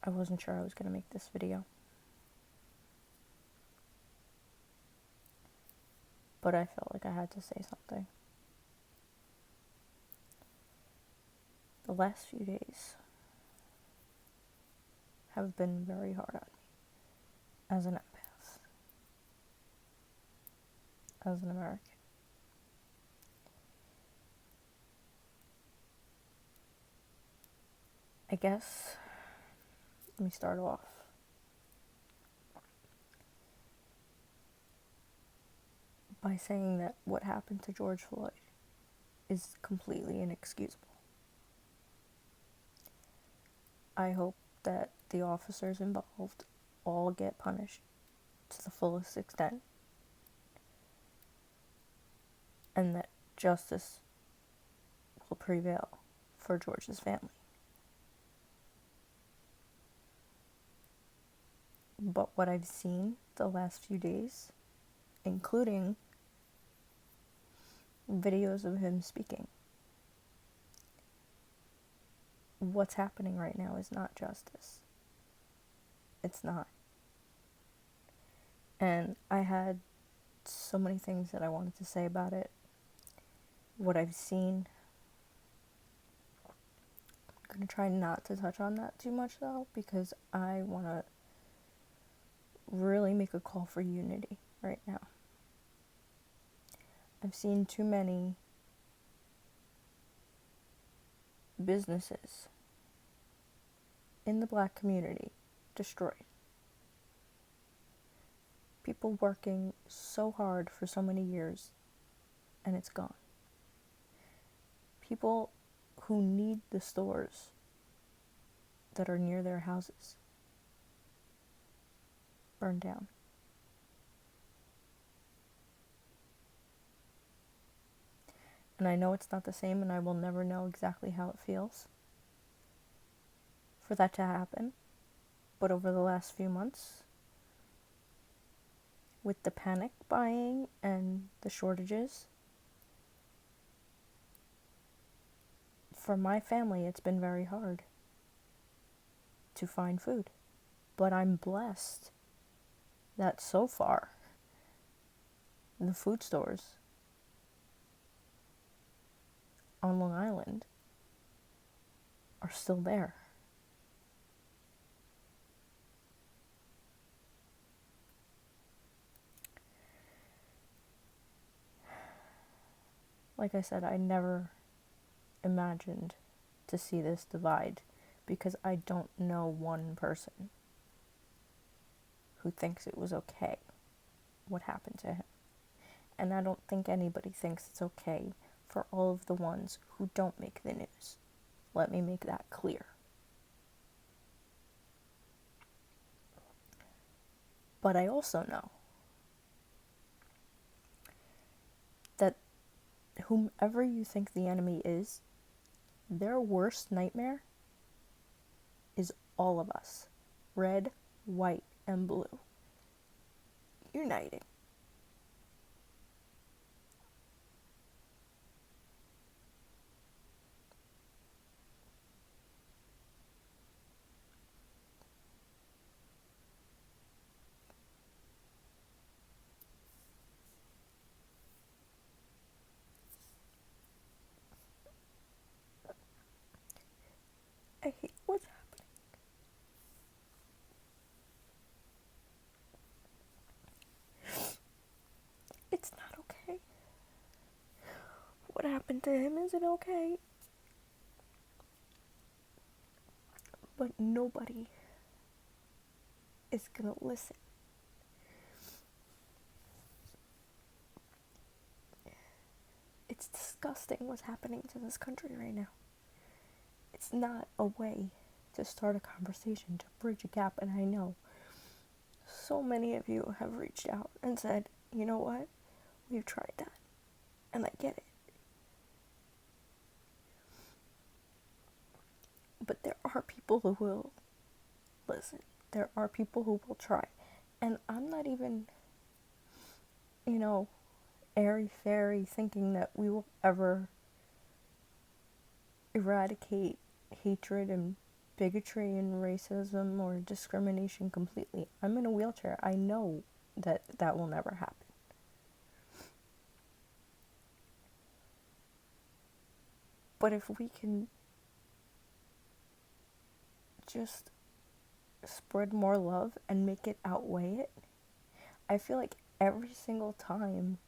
I wasn't sure I was going to make this video, but I felt like I had to say something. The last few days have been very hard on me as an empath, as an American. I guess, let me start off. By saying that what happened to George Floyd is completely inexcusable. I hope that the officers involved all get punished to the fullest extent, and that justice will prevail for George's family. But what I've seen the last few days, including videos of him speaking, what's happening right now is not justice. It's not. And I had so many things that I wanted to say about it. What I've seen. I'm going to try not to touch on that too much though, because I want to really make a call for unity right now. I've seen too many businesses in the Black community destroyed. People working so hard for so many years, and it's gone. People who need the stores that are near their houses burned down. And I know it's not the same, and I will never know exactly how it feels for that to happen. But over the last few months, with the panic buying and the shortages, for my family, it's been very hard to find food. But I'm blessed that so far, the food stores on Long Island are still there. Like I said, I never imagined to see this divide, because I don't know one person who thinks it was okay what happened to him. And I don't think anybody thinks it's okay for all of the ones who don't make the news. Let me make that clear. But I also know that whomever you think the enemy is, their worst nightmare is all of us, red, white, and blue, uniting. I hate what's happening. It's not okay. What happened to him isn't okay. But nobody is gonna listen. It's disgusting what's happening to this country right now. It's not a way to start a conversation, to bridge a gap, and I know so many of you have reached out and said, you know what, we've tried that, and I get it. But there are people who will listen. There are people who will try. And I'm not even, airy-fairy thinking that we will ever eradicate hatred and bigotry and racism or discrimination completely. I'm in a wheelchair. I know that that will never happen. But if we can just spread more love and make it outweigh it, I feel like every single time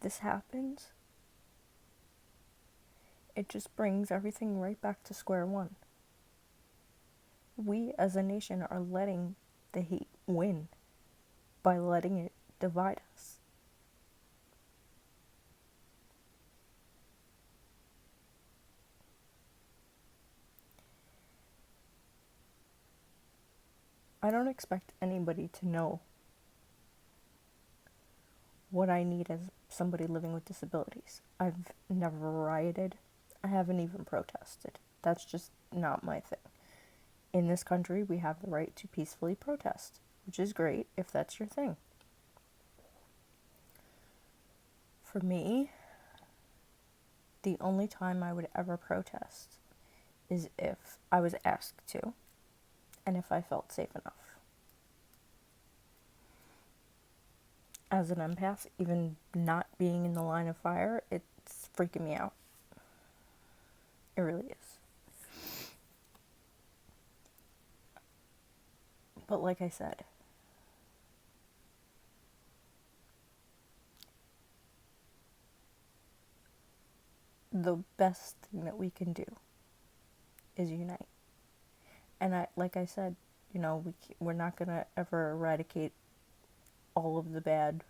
this happens, it just brings everything right back to square one. We as a nation are letting the hate win by letting it divide us. I don't expect anybody to know what I need as somebody living with disabilities. I've never rioted. I haven't even protested. That's just not my thing. In this country, we have the right to peacefully protest, which is great if that's your thing. For me, the only time I would ever protest is if I was asked to, and if I felt safe enough. As an empath, even not being in the line of fire, it's freaking me out. It really is. But like I said, the best thing that we can do is unite. And like I said, we're not going to ever eradicate all of the bad.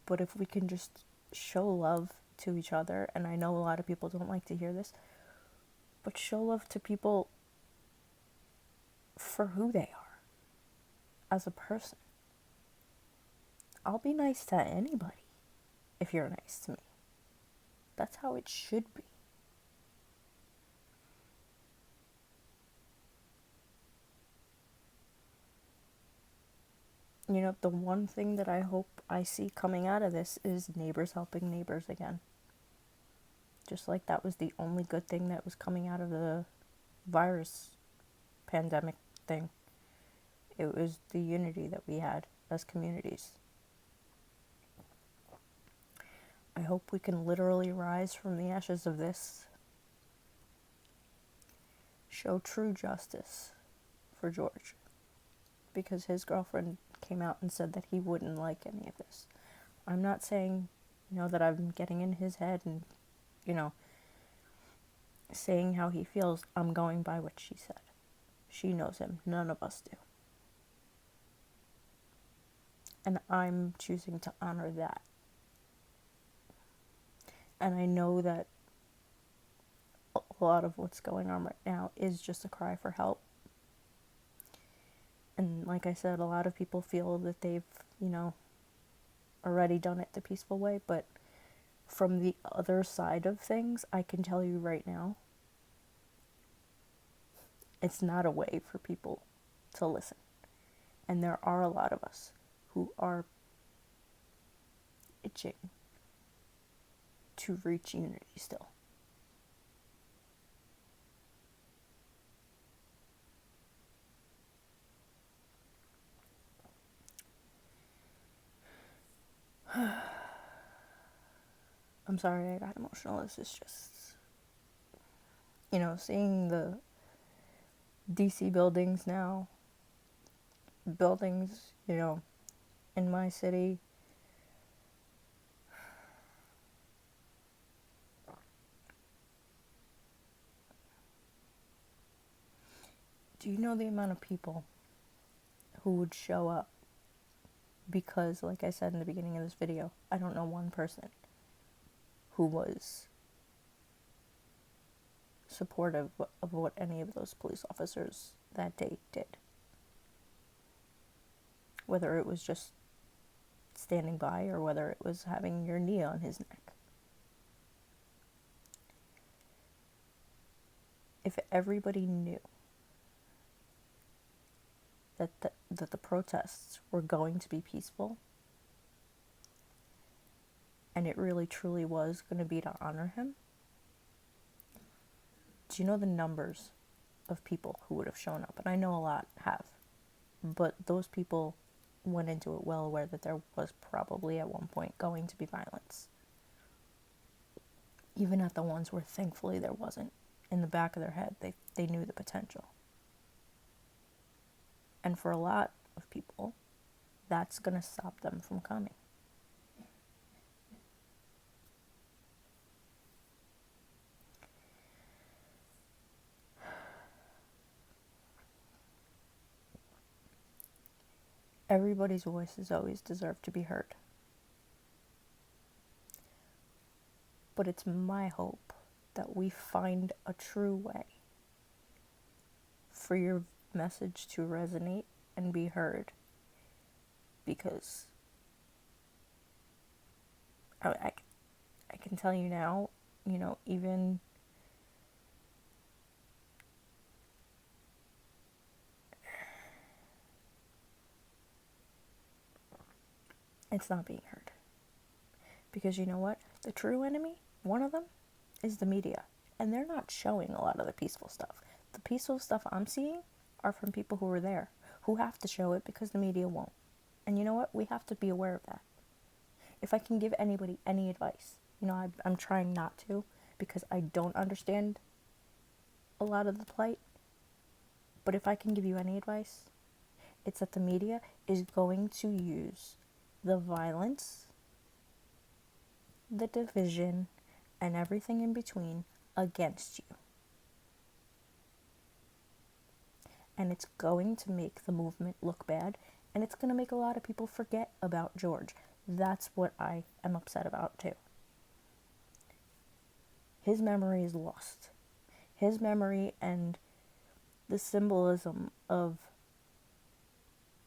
But if we can just show love to each other, and I know a lot of people don't like to hear this, but show love to people for who they are as a person. I'll be nice to anybody if you're nice to me. That's how it should be. The one thing that I hope I see coming out of this is neighbors helping neighbors again. Just like that was the only good thing that was coming out of the virus pandemic thing. It was the unity that we had as communities. I hope we can literally rise from the ashes of this, show true justice for George, because his girlfriend came out and said that he wouldn't like any of this. I'm not saying, that I'm getting in his head and, saying how he feels. I'm going by what she said. She knows him. None of us do. And I'm choosing to honor that. And I know that a lot of what's going on right now is just a cry for help. And like I said, a lot of people feel that they've, already done it the peaceful way. But from the other side of things, I can tell you right now, it's not a way for people to listen. And there are a lot of us who are itching to reach unity still. I'm sorry I got emotional. This is just, seeing the DC buildings now, in my city. Do you know the amount of people who would show up? Because, like I said in the beginning of this video, I don't know one person who was supportive of what any of those police officers that day did. Whether it was just standing by or whether it was having your knee on his neck. If everybody knew that the protests were going to be peaceful, and it really truly was going to be to honor him, Do you know the numbers of people who would have shown up? And I know a lot have, but those people went into it well aware that there was probably at one point going to be violence. Even at the ones where thankfully there wasn't. In the back of their head, they knew the potential. And for a lot of people, that's going to stop them from coming. Everybody's voices always deserve to be heard. But it's my hope that we find a true way for your message to resonate and be heard. Because I can tell you now, even it's not being heard. Because you know what? The true enemy, one of them, is the media. And they're not showing a lot of the peaceful stuff. The peaceful stuff I'm seeing are from people who were there, who have to show it because the media won't. And you know what? We have to be aware of that. If I can give anybody any advice, I'm trying not to because I don't understand a lot of the plight. But if I can give you any advice, it's that the media is going to use the violence, the division, and everything in between against you. And it's going to make the movement look bad, and it's going to make a lot of people forget about George. That's what I am upset about too. His memory is lost. His memory and the symbolism of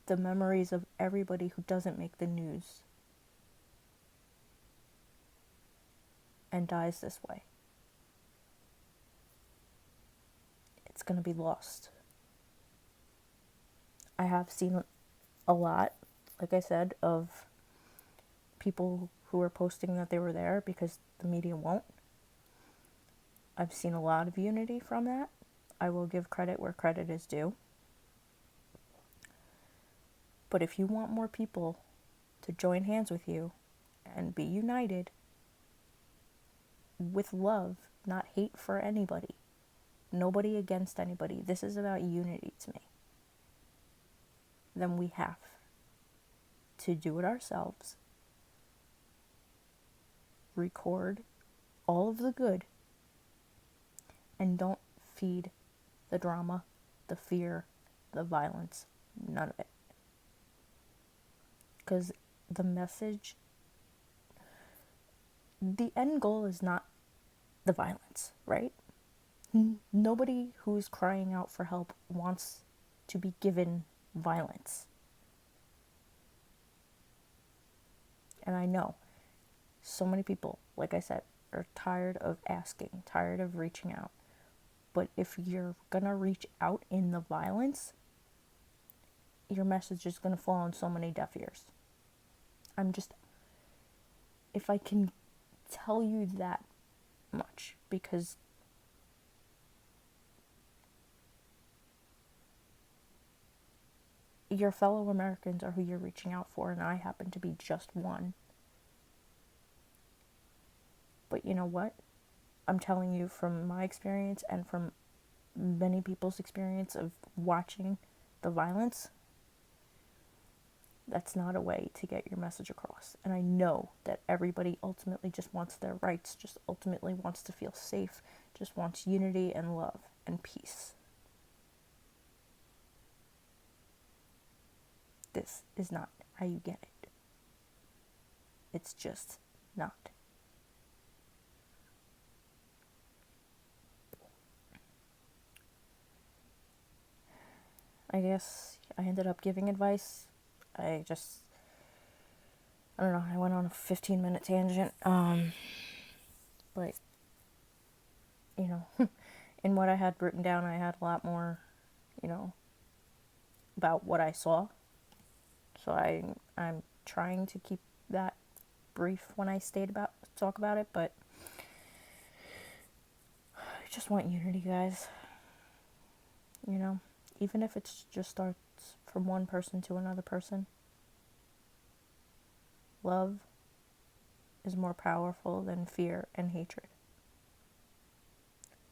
the memories of everybody who doesn't make the news and dies this way. It's going to be lost. I have seen a lot, like I said, of people who are posting that they were there because the media won't. I've seen a lot of unity from that. I will give credit where credit is due. But if you want more people to join hands with you and be united with love, not hate for anybody, nobody against anybody, this is about unity to me, then we have to do it ourselves, record all of the good, and don't feed the drama, the fear, the violence, none of it. Because the message, the end goal is not the violence, right? Nobody who's crying out for help wants to be given violence. And I know so many people, like I said, are tired of asking, tired of reaching out. But if you're gonna reach out in the violence, your message is gonna fall on so many deaf ears. If I can tell you that much, because your fellow Americans are who you're reaching out for, and I happen to be just one. But you know what? I'm telling you from my experience and from many people's experience of watching the violence, that's not a way to get your message across. And I know that everybody ultimately just wants their rights, just ultimately wants to feel safe, just wants unity and love and peace. This is not how you get it. It's just not. I guess I ended up giving advice. I don't know, I went on a 15-minute tangent. But, in what I had written down, I had a lot more, about what I saw. So I'm trying to keep that brief when I talk about it, but just want unity, guys. You know, even if it just starts from one person to another person, love is more powerful than fear and hatred.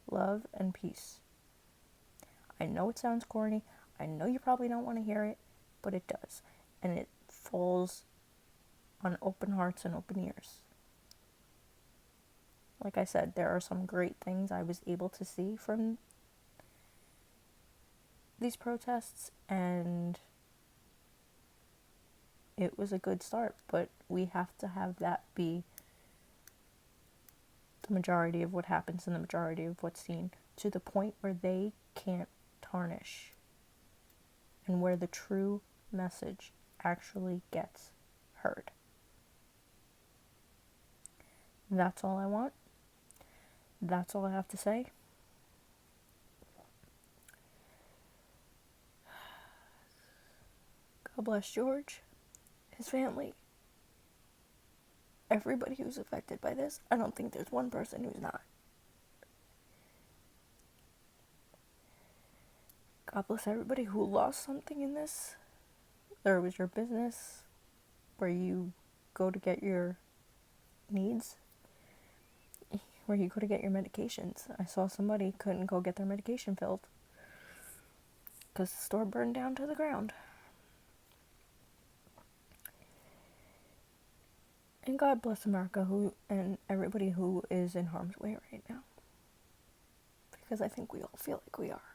Love and peace. I know it sounds corny. I know you probably don't want to hear it, but it does. And it falls on open hearts and open ears. Like I said, there are some great things I was able to see from these protests, and it was a good start, but we have to have that be the majority of what happens and the majority of what's seen, to the point where they can't tarnish and where the true message actually gets heard. That's all I want. That's all I have to say. God bless George, his family, everybody who's affected by this. I don't think there's one person who's not. God bless everybody who lost something in this. There was your business where you go to get your needs, where you go to get your medications. I saw somebody couldn't go get their medication filled because the store burned down to the ground. And God bless America and everybody who is in harm's way right now. Because I think we all feel like we are.